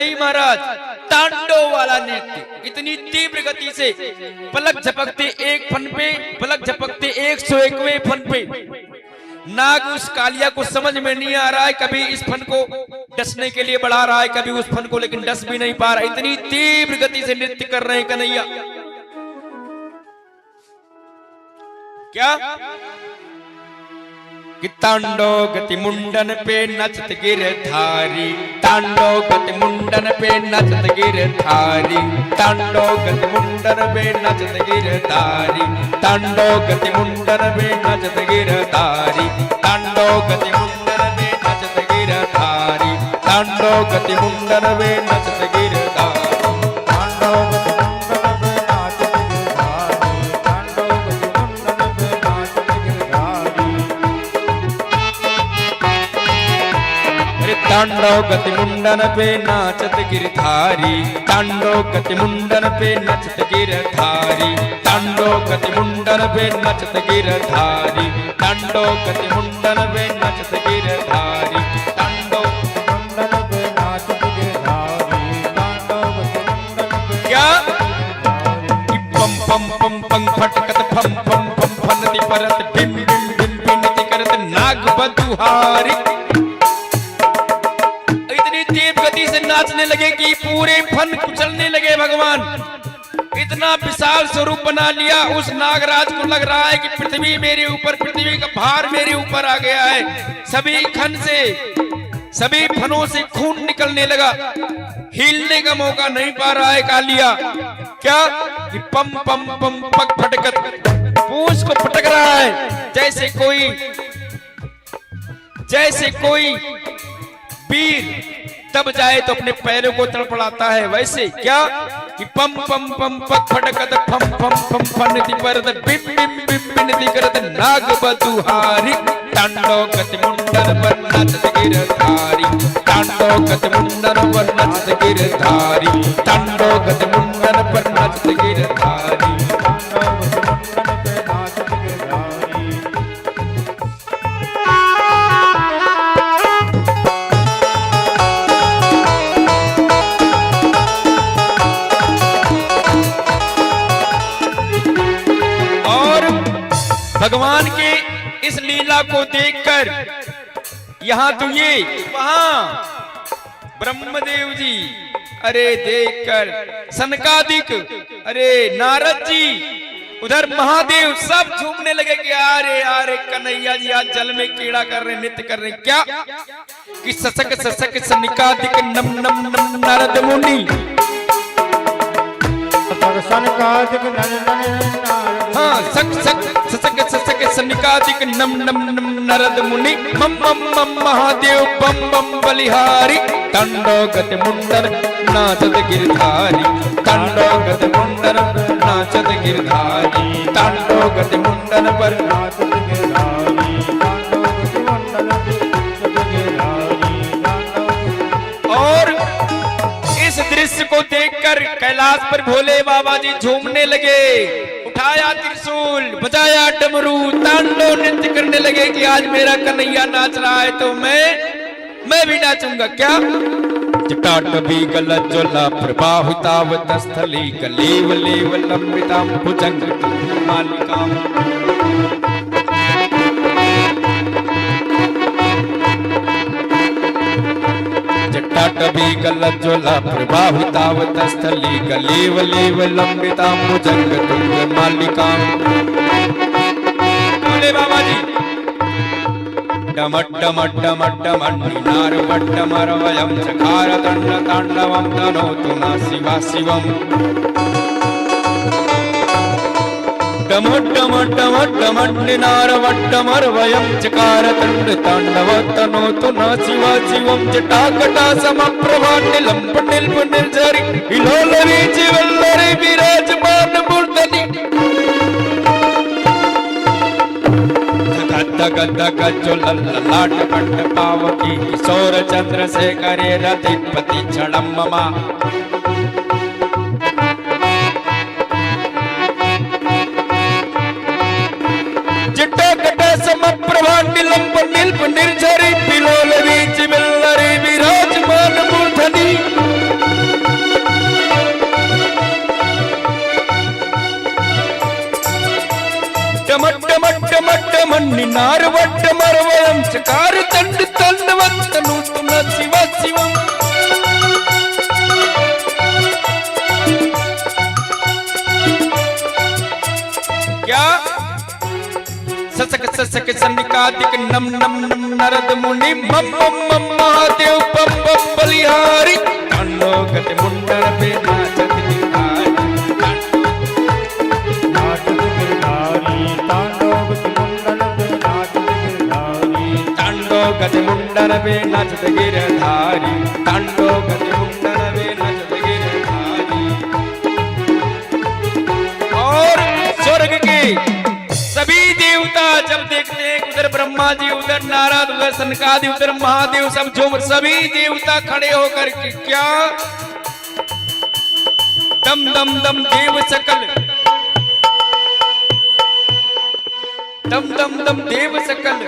नहीं महाराज, तांडव वाला नृत्य इतनी तीव्र गति से पलक झपकते एक फन पे, पलक झपकते 101वें फन पे। नाग उस कालिया को समझ में नहीं आ रहा है, कभी इस फन को डसने के लिए बढ़ा रहा है, कभी उस फन को, लेकिन डस भी नहीं पा रहा। इतनी तीव्र गति से नृत्य कर रहे हैं कन्हैया। क्या कि तांडव गति मुंडन पे नचत गिरधारी, तांडव गति मुंडन पे नचत गिरधारी, तांडव गति मुंडन पे नचत गिरधारी, तांडव गति मुंडन पे नचत गिरधारी, तांडव गति मुंडन पे नचत गिरधारी, तांडव गति मुंडन पे नचत गिरधारी। तांडव गति मुंडन पे नाचत गिरधारी, तांडव गति मुंडन पे नचत गिरधारी, तांडव गति मुंडन पे नचत गिरधारी, तांडव गति मुंडन पे नचत गिरधारी, तांडव मुंडन पे नाचत गिरधारी, तांडव क्या पम पम पम पंग फटकत फम फम फम फनति परत भिम भिम भिम भिनति करत नाग बधुहारी। से नाचने लगे कि पूरे फन कुचलने लगे। भगवान इतना विशाल स्वरूप बना लिया, उस नागराज को लग रहा है कि पृथ्वी मेरे ऊपर, पृथ्वी का भार मेरे ऊपर आ गया है। सभी खन से, सभी फनों से खून निकलने लगा, हिलने का मौका नहीं पा रहा है कालिया। क्या कि पम पम पम पग फटकत, पूंछ को पटक रहा है, जैसे कोई वीर तब जाए तो अपने पैरों को तड़पड़ाता है, वैसे क्या कि पम पम पम पग फटकत फम फम फम फनति परत बिम बिम बिम बिनति करत नाग बधुहारी। तांडव गति मुंडन पर नचत गिरधारी, तांडव गति मुंडन पर नचत गिरधारी, तांडव गति मुंडन पर नचत गिरधारी। भगवान के इस लीला को देखकर यहां तो ये, वहां ब्रह्मदेव जी, अरे देखकर सनकादिक, अरे नारद जी, उधर महादेव सब झूमने लगे कि अरे अरे कन्हैया जी आज जल में कीड़ा कर रहे, नृत्य कर रहे। क्या कि ससक ससक सनकादिक नम नम नम नारद मुनि, हाँ सक सक ससक ससक सनिकादिक नम नम नम नारद मुनि, मम मम मम महादेव बम बम बलिहारी। तांडव गति मुंडन नाचत गिरधारी, तांडव गति मुंडन नाचत गिरधारी, तांडव गति मुंडन पर नाचत गिरधारी, और इस दृश्य को देखकर कैलाश पर भोले बाबा जी झूमने लगे, उठाया त्रिशूल, बजाया डमरू, तांडव नृत्य करने लगे कि आज मेरा कन्हैया नाच रहा है तो मैं भी नाचूंगा। क्या जटाटवी गलज्ज्वला प्रबाहुतावत स्थली कलेव लेव लंबिताम भुजंग मालिकाम। जटाटवी गलज्ज्वला प्रबाहुतावत स्थली कलेव लेव लंबिताम भुजंग तुंग मालिकाम। बोले बाबा जी डमट डमट डमट डमट नार वट्टमर वयम चकार दंड तांडवम तनोतु न शिवा शिवम। डमट डमट डमट डमट नार वट्टमर वयम चकार दंड तांडव तनोतु न शिवा शिवम। जटाकटा समप्रभा निलंब निल्प निर्झरी विलोलरी चिवल्लरी विराजमान मूर्धनि। गद गद जो ललाट कंठ पावकी किशोर चंद्रशेखरे रतिपति क्षणम ममा। जटाकट समप्रभा निलंब निल्प निर्झरी विलोलरी चिवल्लरी विराजमान मूर्धनि। नारवट्टमरवयं चकार दंड तंडवत नूतन शिव शिवम। क्या ससक ससक सनिकादिक नम नम नम नरद मुनि मम मम मम महादेव बम बम बलिहारी। तांडव गति मुंडन पे नाचत गिरधारी, नाचत गिरधारी, तांडव गति मुंडन पे नाचत गिरधारी, तांडव गति मुंडन पे नाचत गिरधारी, तांडव गति मुंडन पे नाचत गिरधारी। और स्वर्ग के सभी देवता जब देखते हैं उधर ब्रह्मा जी, उधर नारद, उधर सनकादि, उधर महादेव, सब झूम, सभी देवता खड़े होकर के क्या दम दम दम देव सकल, दम दम दम देव सकल,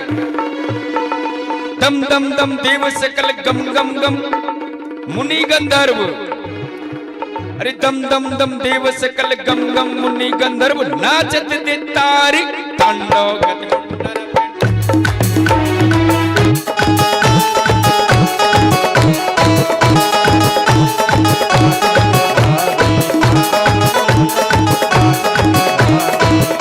दम दम दम देव सकल, गम गम गम मुनि गंधर्व, अरे दम दम दम देव सकल गम गम मुनि गंधर्व नाचत दे तारी। तांडव गति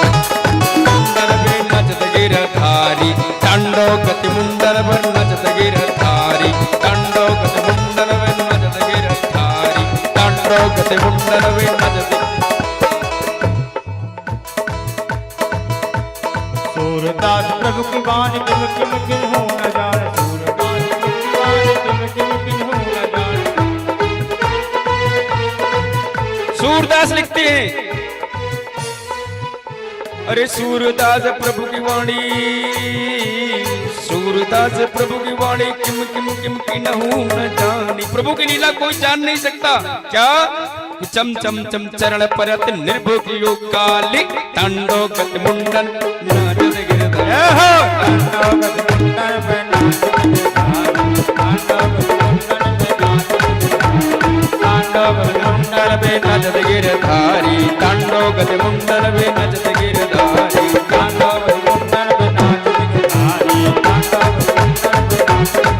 मुंडन पे नाचत गिरधारी, तांडव गति मुंडन पे नाचत गिरधारी, तांडव गति मुंडन पे नाचत गिरधारी, तांडव गति मुंडन पे नाचत। सूरदास प्रभु की वाणी किम किम किन हो न जाने, सूरदास प्रभु की वाणी किम किम किन हो न जाने। सूरदास लिखते हैं, अरे सूरदास प्रभु की वाणी, सूरदास प्रभु की वाणी किम किम किम किन हो न जानी। प्रभु की लीला कोई जान नहीं सकता। क्या चम चम चम चरण परत निर्भुक योग काली, तांडव गति मुंडन नाचत गिरधारी, तांडव गति मुंडन पे नाचत गिरधारी, तांडव गति मुंडन पे नाचत गिरधारी, तांडव गति मुंडन पे नाचत गिरधारी, तांडव गति मुंडन पे नाचत गिरधारी, तांडव गति मुंडन पे नाचत गिरधारी।